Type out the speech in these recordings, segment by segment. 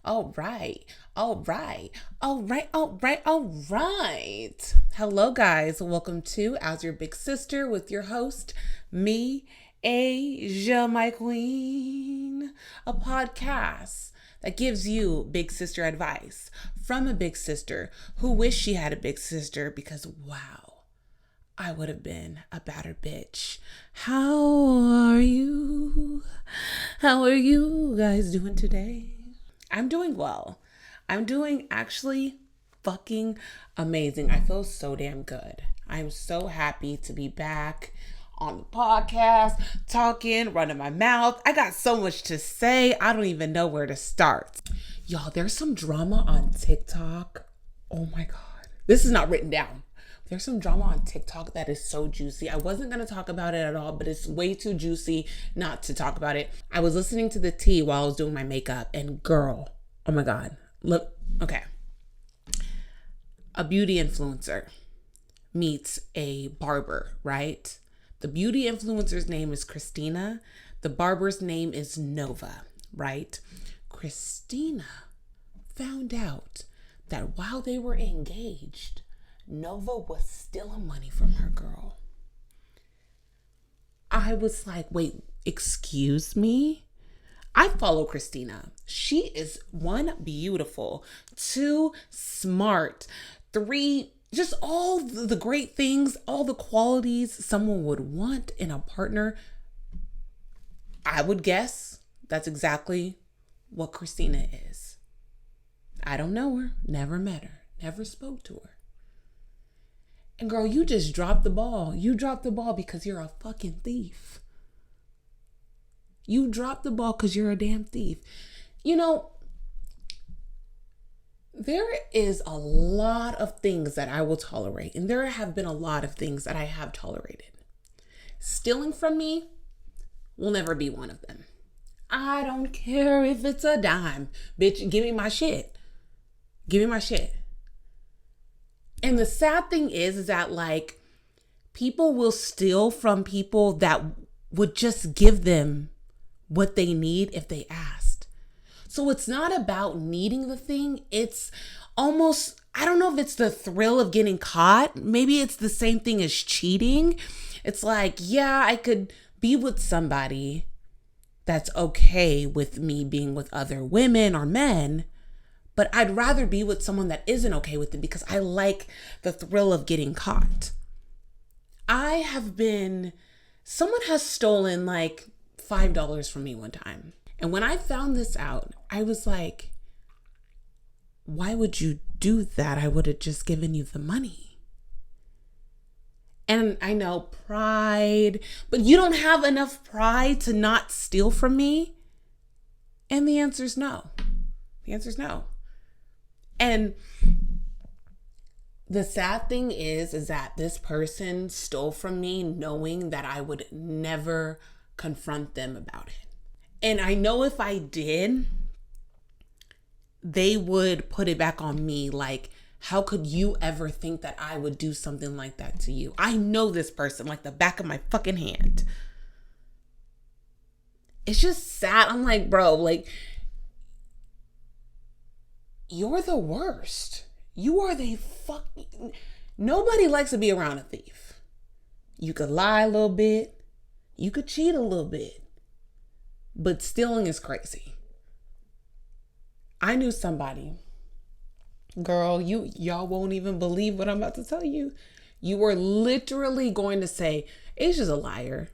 All right. All right. All right. All right. All right. Hello, guys. Welcome to As Your Big Sister with your host, me, Asia, my queen. A podcast that gives you big sister advice from a big sister who wished she had a big sister because, wow, I would have been a better bitch. How are you? How are you guys doing today? I'm doing well. I'm doing actually fucking amazing. I feel so damn good. I'm so happy to be back on the podcast, talking, running my mouth. I got so much to say. I don't even know where to start. Y'all, there's some drama on TikTok. Oh my God. This is not written down. There's some drama on TikTok that is so juicy. I wasn't going to talk about it at all, but it's way too juicy not to talk about it. I was listening to the tea while I was doing my makeup, and girl, oh my God. Look, okay. A beauty influencer meets a barber, right? The beauty influencer's name is Christina. The barber's name is Nova, right? Christina found out that while they were engaged, Nova was stealing money from her girl. I was like, wait, excuse me? I follow Christina. She is one, beautiful, two, smart, three, just all the great things, all the qualities someone would want in a partner. I would guess that's exactly what Christina is. I don't know her, never met her, never spoke to her. And girl, you just dropped the ball. You dropped the ball because you're a fucking thief. You dropped the ball because you're a damn thief. You know, there is a lot of things that I will tolerate. And there have been a lot of things that I have tolerated. Stealing from me will never be one of them. I don't care if it's a dime. Bitch, give me my shit. Give me my shit. And the sad thing is that like people will steal from people that would just give them what they need if they asked. So it's not about needing the thing. It's almost, I don't know if it's the thrill of getting caught. Maybe it's the same thing as cheating. It's like, yeah, I could be with somebody that's okay with me being with other women or men, but I'd rather be with someone that isn't okay with it because I like the thrill of getting caught. Someone has stolen like $5 from me one time. And when I found this out, I was like, why would you do that? I would have just given you the money. And I know pride, but you don't have enough pride to not steal from me. And the answer is no. The answer is no. And the sad thing is that this person stole from me knowing that I would never confront them about it. And I know if I did, they would put it back on me. Like, how could you ever think that I would do something like that to you? I know this person like the back of my fucking hand. It's just sad. I'm like, bro, like, you're the worst. You are the fucking... Nobody likes to be around a thief. You could lie a little bit. You could cheat a little bit. But stealing is crazy. I knew somebody. Girl, y'all won't even believe what I'm about to tell you. You were literally going to say, Asia's a liar.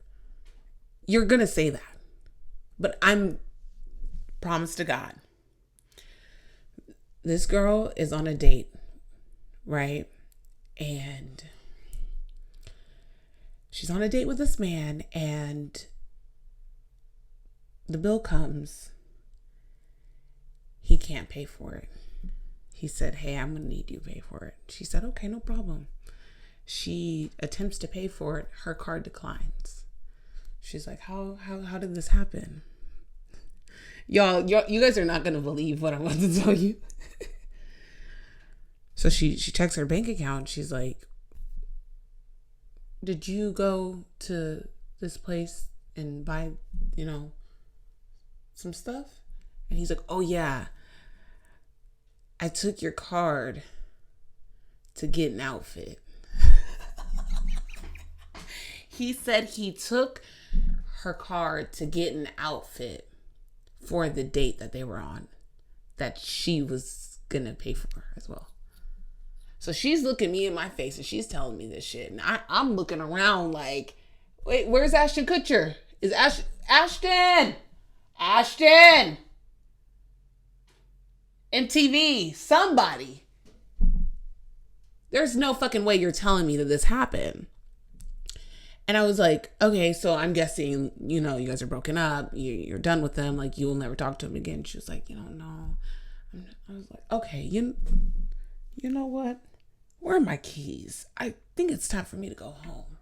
You're going to say that. But I'm promise to God. This girl is on a date, right? And she's on a date with this man, and the bill comes. He can't pay for it. He said, hey, I'm going to need you to pay for it. She said, okay, no problem. She attempts to pay for it. Her card declines. She's like, how did this happen? Y'all, you guys are not going to believe what I'm about to tell you. So she checks her bank account. She's like, did you go to this place and buy, some stuff? And he's like, oh yeah, I took your card to get an outfit. He said he took her card to get an outfit for the date that they were on, that she was gonna pay for as well. So she's looking me in my face and she's telling me this shit. And I'm looking around like, wait, where's Ashton Kutcher? Is Ashton? MTV, somebody. There's no fucking way you're telling me that this happened. And I was like, okay, so I'm guessing, you guys are broken up. You're done with them. Like, you will never talk to him again. She was like, no. I was like, okay, you know what? Where are my keys? I think it's time for me to go home.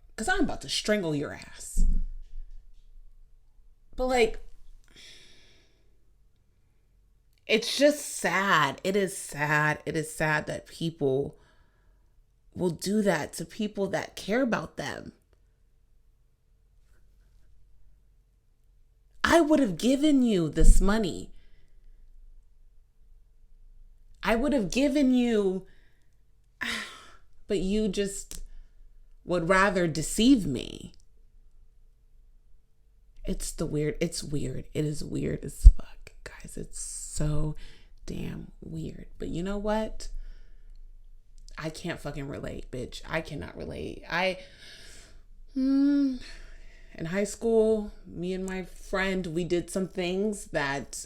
Because I'm about to strangle your ass. But like, it's just sad. It is sad. It is sad that people will do that to people that care about them. I would have given you this money. I would have given you, but you just would rather deceive me. It's weird. It is weird as fuck, guys. It's so damn weird. But you know what? I can't fucking relate, bitch. I cannot relate. In high school, me and my friend, we did some things that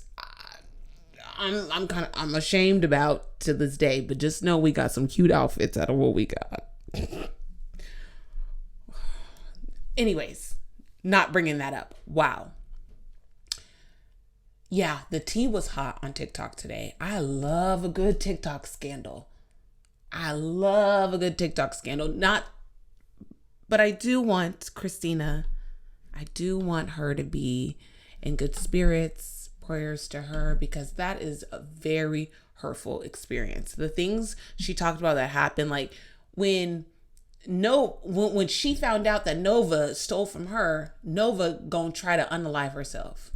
I'm ashamed about to this day, but just know we got some cute outfits out of what we got. Anyways, not bringing that up. Wow. Yeah, the tea was hot on TikTok today. I love a good TikTok scandal. But I do want Christina, I do want her to be in good spirits. Prayers to her, because that is a very hurtful experience. The things she talked about that happened, like when she found out that Nova stole from her, Nova gonna try to unalive herself.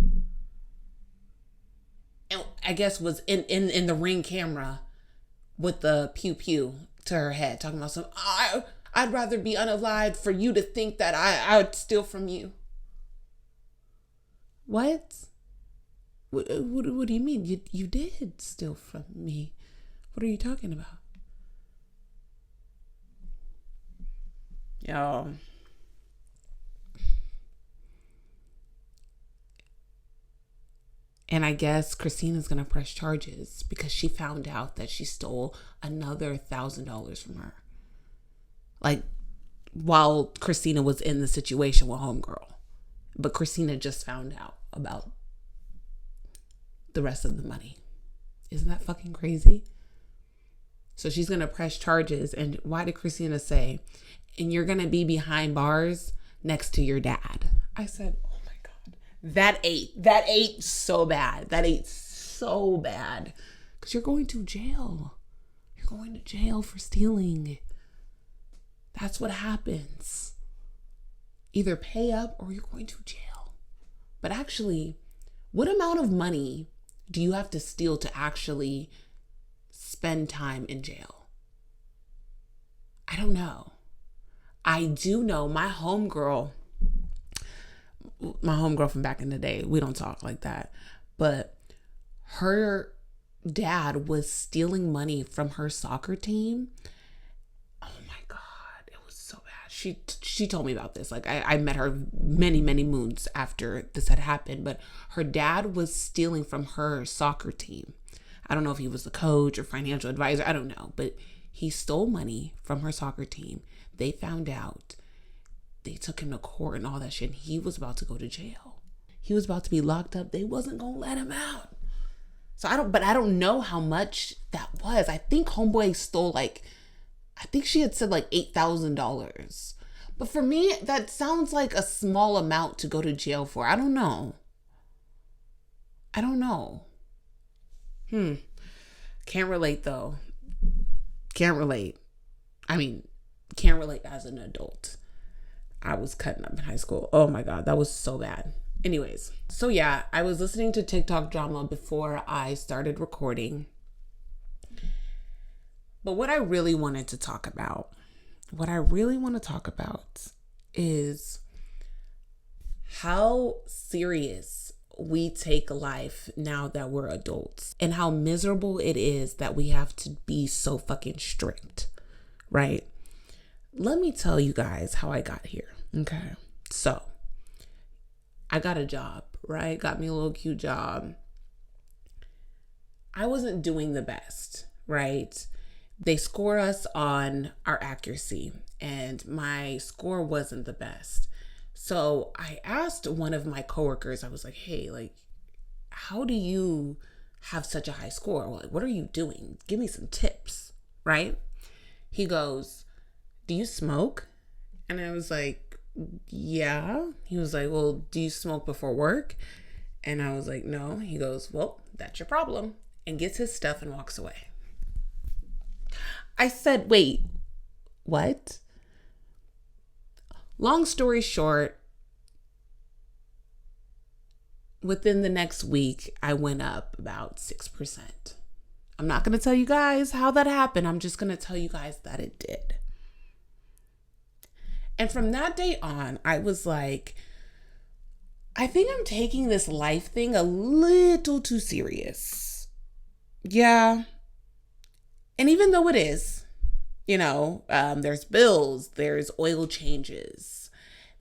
And I guess was in the Ring camera with the pew pew to her head, talking about I'd rather be unalived for you to think that I would steal from you. What? What do you mean? You did steal from me. What are you talking about? Y'all. And I guess Christina's going to press charges because she found out that she stole another $1,000 from her. Like, while Christina was in the situation with Homegirl. But Christina just found out about the rest of the money. Isn't that fucking crazy? So she's going to press charges. And why did Christina say, and you're going to be behind bars next to your dad? I said, oh my God. That ate so bad. Because you're going to jail. You're going to jail for stealing. That's what happens. Either pay up or you're going to jail. But actually, what amount of money do you have to steal to actually spend time in jail? I don't know. I do know my homegirl from back in the day, we don't talk like that, but her dad was stealing money from her soccer team. Oh my God, it was so bad. She told me about this. Like I met her many moons after this had happened, but her dad was stealing from her soccer team. I don't know if he was the coach or financial advisor. I don't know, but he stole money from her soccer team. They found out. They took him to court and all that shit. And he was about to go to jail. He was about to be locked up. They wasn't going to let him out. So I don't know how much that was. I think homeboy stole I think she had said $8,000. But for me, that sounds like a small amount to go to jail for. I don't know. Can't relate though. Can't relate. I mean, can't relate as an adult. I was cutting up in high school. Oh my God, that was so bad. Anyways, so yeah, I was listening to TikTok drama before I started recording. But what I really wanted to talk about, is how serious we take life now that we're adults and how miserable it is that we have to be so fucking strict, right? Let me tell you guys how I got here, okay? So, I got a job, right? Got me a little cute job. I wasn't doing the best, right? They score us on our accuracy, and my score wasn't the best. So I asked one of my coworkers, I was like, hey, like, how do you have such a high score? Like, what are you doing? Give me some tips, right? He goes, do you smoke? And I was like, yeah. He was like, well, do you smoke before work? And I was like, no. He goes, well, that's your problem. And gets his stuff and walks away. I said, wait, what? Long story short, within the next week, I went up about 6%. I'm not going to tell you guys how that happened. I'm just going to tell you guys that it did. And from that day on, I was like, I think I'm taking this life thing a little too serious. Yeah. And even though it is, there's bills, there's oil changes,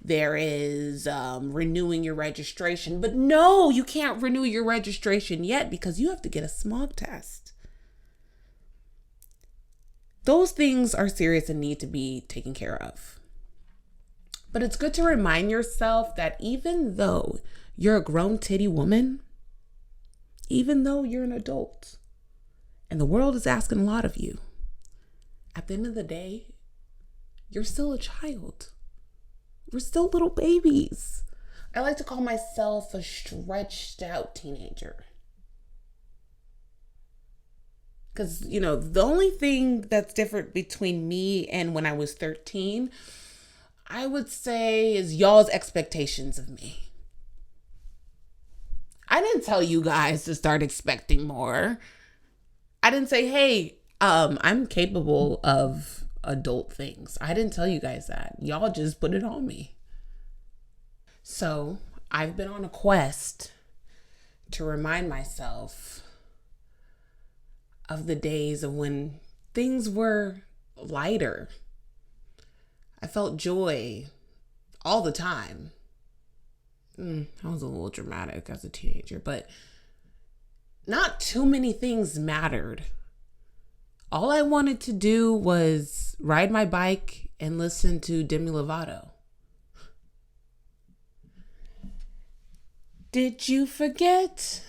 there is renewing your registration. But no, you can't renew your registration yet because you have to get a smog test. Those things are serious and need to be taken care of. But it's good to remind yourself that even though you're a grown titty woman, even though you're an adult, and the world is asking a lot of you, at the end of the day, you're still a child. We're still little babies. I like to call myself a stretched out teenager. Because, the only thing that's different between me and when I was 13, I would say, is y'all's expectations of me. I didn't tell you guys to start expecting more. I didn't say, hey, I'm capable of adult things. I didn't tell you guys that. Y'all just put it on me. So I've been on a quest to remind myself of the days of when things were lighter. I felt joy all the time. I was a little dramatic as a teenager, but not too many things mattered. All I wanted to do was ride my bike and listen to Demi Lovato. Did you forget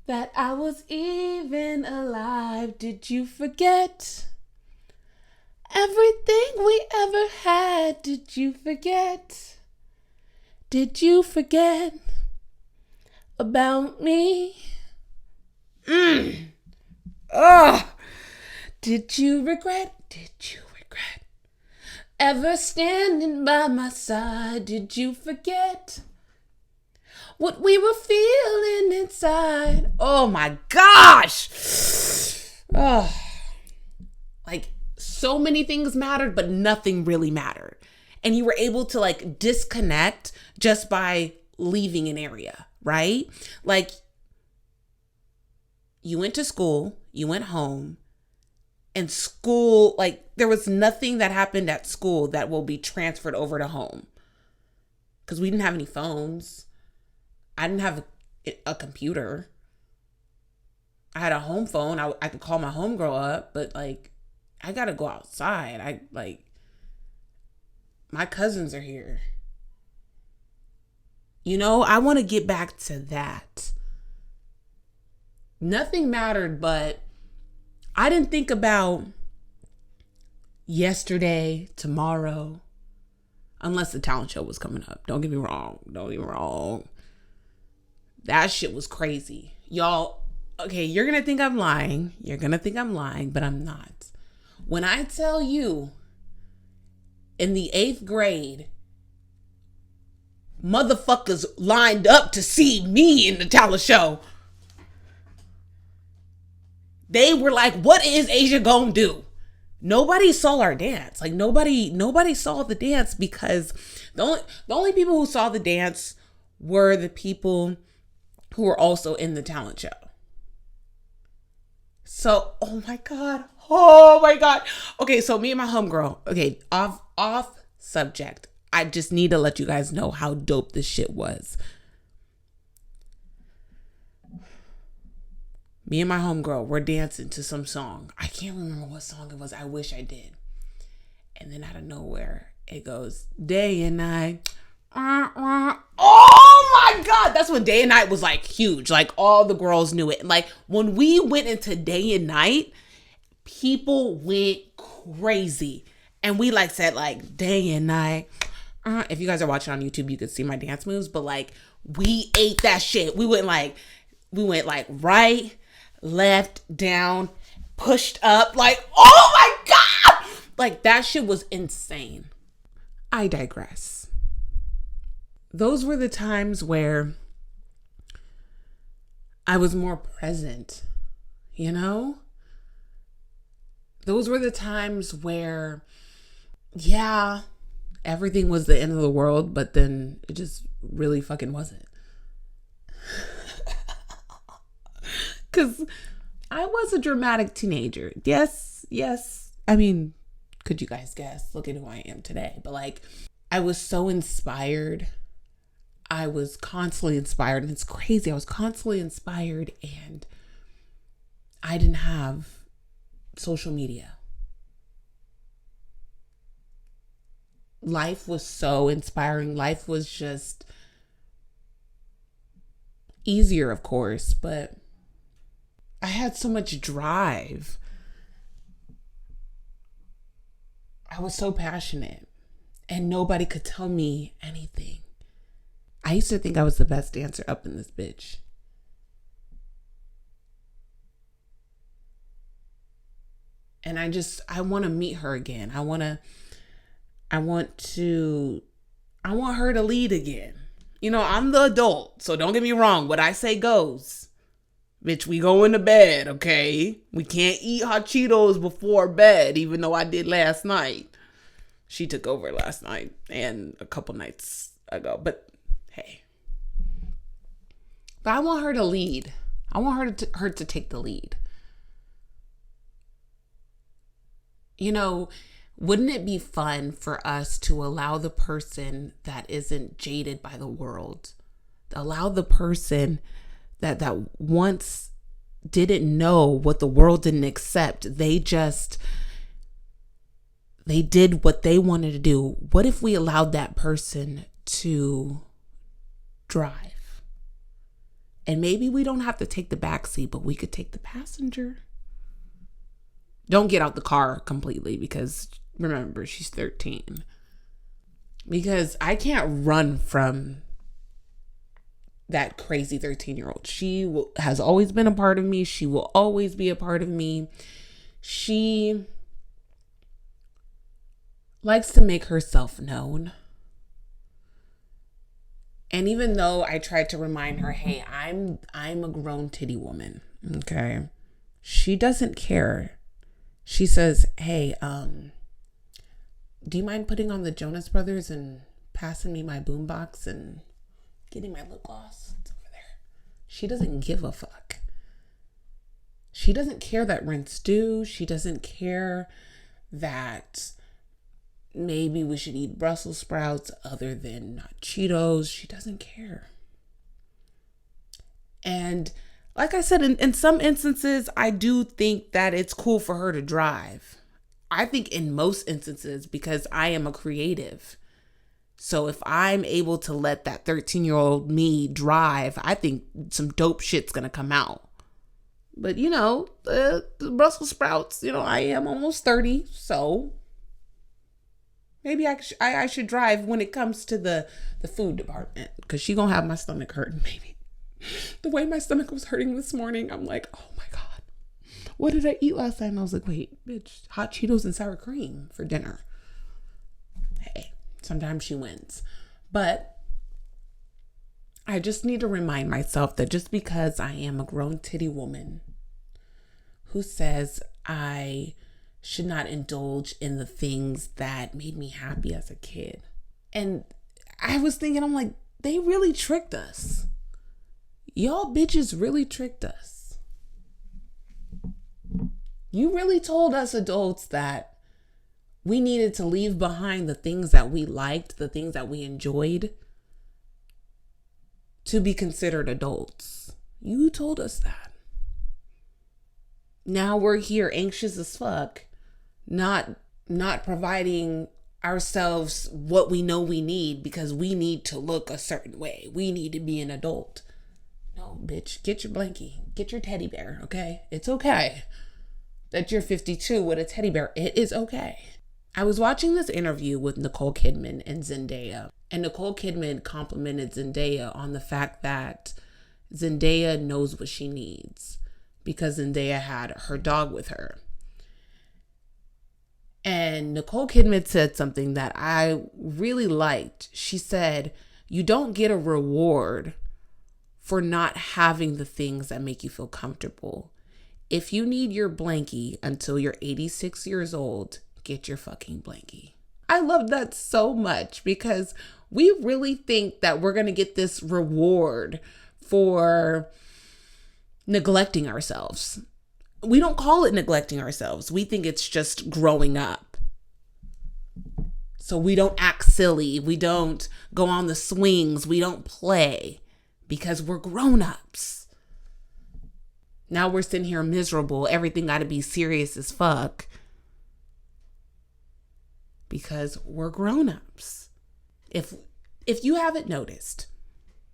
that I was even alive? Did you forget everything we ever had? Did you forget? Did you forget about me? Did you regret ever standing by my side? Did you forget what we were feeling inside? Oh my gosh. Like, so many things mattered, but nothing really mattered. And you were able to disconnect just by leaving an area, right? Like, you went to school, you went home, and school, there was nothing that happened at school that will be transferred over to home. Because we didn't have any phones. I didn't have a computer. I had a home phone. I could call my homegirl up, but I gotta go outside. My cousins are here. I want to get back to that. Nothing mattered, but I didn't think about yesterday, tomorrow, unless the talent show was coming up. Don't get me wrong. That shit was crazy. Y'all, okay, you're going to think I'm lying. But I'm not. When I tell you, in the 8th grade, Motherfuckers lined up to see me in the talent show. They were like, what is Asia gonna do? Nobody saw our dance. Like nobody saw the dance because the only people who saw the dance were the people who were also in the talent show. So, oh my God. Okay, so me and my homegirl. Okay, off subject. I just need to let you guys know how dope this shit was. Me and my homegirl, we're dancing to some song. I can't remember what song it was. I wish I did. And then out of nowhere, it goes, day and night. Oh my God. That's when day and night was like huge. Like all the girls knew it. Like when we went into day and night, people went crazy. And we like said like day and night. If you guys are watching on YouTube, you could see my dance moves. But like we ate that shit. We went like right, left, down, pushed up. Like, oh my God. Like that shit was insane. I digress. Those were the times where I was more present, you know? Those were the times where, yeah, everything was the end of the world, but then it just really fucking wasn't. Because I was a dramatic teenager. Yes. I mean, could you guys guess? Look at who I am today. But like, I was so inspired. I was constantly inspired. And it's crazy. I was constantly inspired and I didn't have social media. Life was so inspiring. Life was just easier, of course, but I had so much drive. I was so passionate and nobody could tell me anything. I used to think I was the best dancer up in this bitch. And I want to meet her again. I want her to lead again. You know, I'm the adult, so don't get me wrong. What I say goes. Bitch, we going to bed, okay? We can't eat hot Cheetos before bed, even though I did last night. She took over last night and a couple nights ago, but hey. But I want her to lead. I want her to take the lead. You know, wouldn't it be fun for us to allow the person that isn't jaded by the world, allow the person that once didn't know what the world didn't accept, they did what they wanted to do. What if we allowed that person to drive? And maybe we don't have to take the back seat, but we could take the passenger. Don't get out the car completely because remember, she's 13. Because I can't run from that crazy 13-year-old. She has always been a part of me. She will always be a part of me. She likes to make herself known. And even though I tried to remind her, hey, I'm a grown titty woman, okay? She doesn't care. She says, hey, do you mind putting on the Jonas Brothers and passing me my boombox and getting my lip gloss? It's over there. She doesn't give a fuck. She doesn't care that rent's due. She doesn't care that maybe we should eat Brussels sprouts other than not Cheetos. She doesn't care. And like I said, in some instances, I do think that it's cool for her to drive. I think in most instances, because I am a creative. So if I'm able to let that 13-year-old me drive, I think some dope shit's going to come out. But, you know, the Brussels sprouts, you know, I am almost 30, so maybe I should drive when it comes to the food department, because she gonna have my stomach hurting, maybe. The way my stomach was hurting this morning, I'm like, oh my God, what did I eat last night? And I was like, wait, bitch, hot Cheetos and sour cream for dinner. Hey, sometimes she wins. But I just need to remind myself that just because I am a grown titty woman, who says I should not indulge in the things that made me happy as a kid? And I was thinking, I'm like, they really tricked us. Y'all bitches really tricked us. You really told us adults that we needed to leave behind the things that we liked, the things that we enjoyed, to be considered adults. You told us that. Now we're here anxious as fuck, not providing ourselves what we know we need because we need to look a certain way. We need to be an adult. No, bitch, get your blankie, get your teddy bear, okay? It's okay that you're 52 with a teddy bear. It is okay. I was watching this interview with Nicole Kidman and Zendaya, and Nicole Kidman complimented Zendaya on the fact that Zendaya knows what she needs because Zendaya had her dog with her. And Nicole Kidman said something that I really liked. She said, you don't get a reward for not having the things that make you feel comfortable. If you need your blankie until you're 86 years old, get your fucking blankie. I love that so much because we really think that we're going to get this reward for neglecting ourselves. We don't call it neglecting ourselves. We think it's just growing up. So we don't act silly. We don't go on the swings. We don't play because we're grown-ups. Now we're sitting here miserable. Everything got to be serious as fuck because we're grown-ups. If you haven't noticed,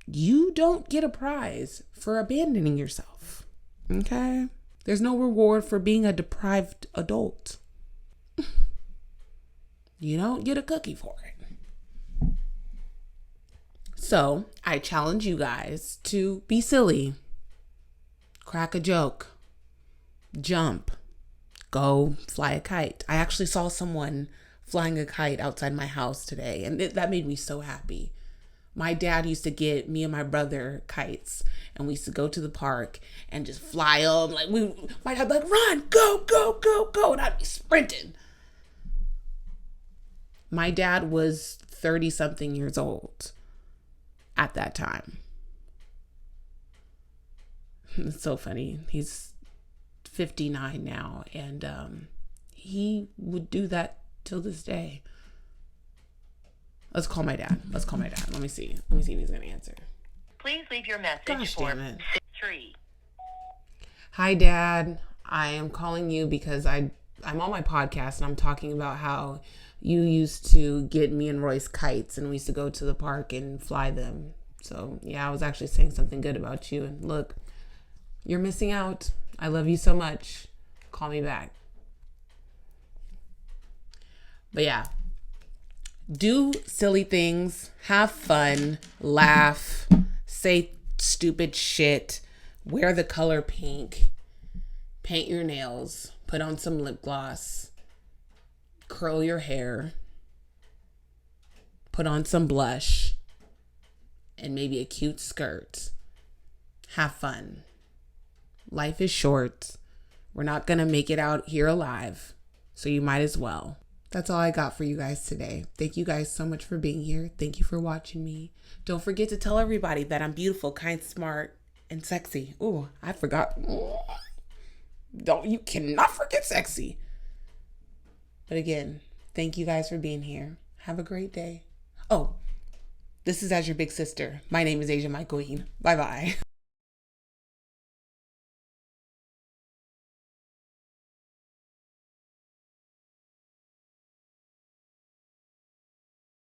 you don't get a prize for abandoning yourself. Okay? There's no reward for being a deprived adult. You don't get a cookie for it. So I challenge you guys to be silly. Crack a joke. Jump. Go fly a kite. I actually saw someone flying a kite outside my house today, and that made me so happy. My dad used to get me and my brother kites, and we used to go to the park and just fly them. Like my dad would be like, run, go, go, go, go, and I'd be sprinting. My dad was 30-something years old at that time. It's so funny. He's 59 now, and he would do that till this day. Let's call my dad. Let me see if he's going to answer. Please leave your message. Gosh, for damn it. 3. Hi, Dad. I am calling you because I'm on my podcast and I'm talking about how you used to get me and Royce kites and we used to go to the park and fly them. So, yeah, I was actually saying something good about you. And look, you're missing out. I love you so much. Call me back. But yeah. Do silly things, have fun, laugh, say stupid shit, wear the color pink, paint your nails, put on some lip gloss, curl your hair, put on some blush, and maybe a cute skirt. Have fun. Life is short. We're not going to make it out here alive, so you might as well. That's all I got for you guys today. Thank you guys so much for being here. Thank you for watching me. Don't forget to tell everybody that I'm beautiful, kind, smart, and sexy. Ooh, I forgot. You cannot forget sexy. But again, thank you guys for being here. Have a great day. Oh, this is As Your Big Sister. My name is Asia My Queen. Bye-bye.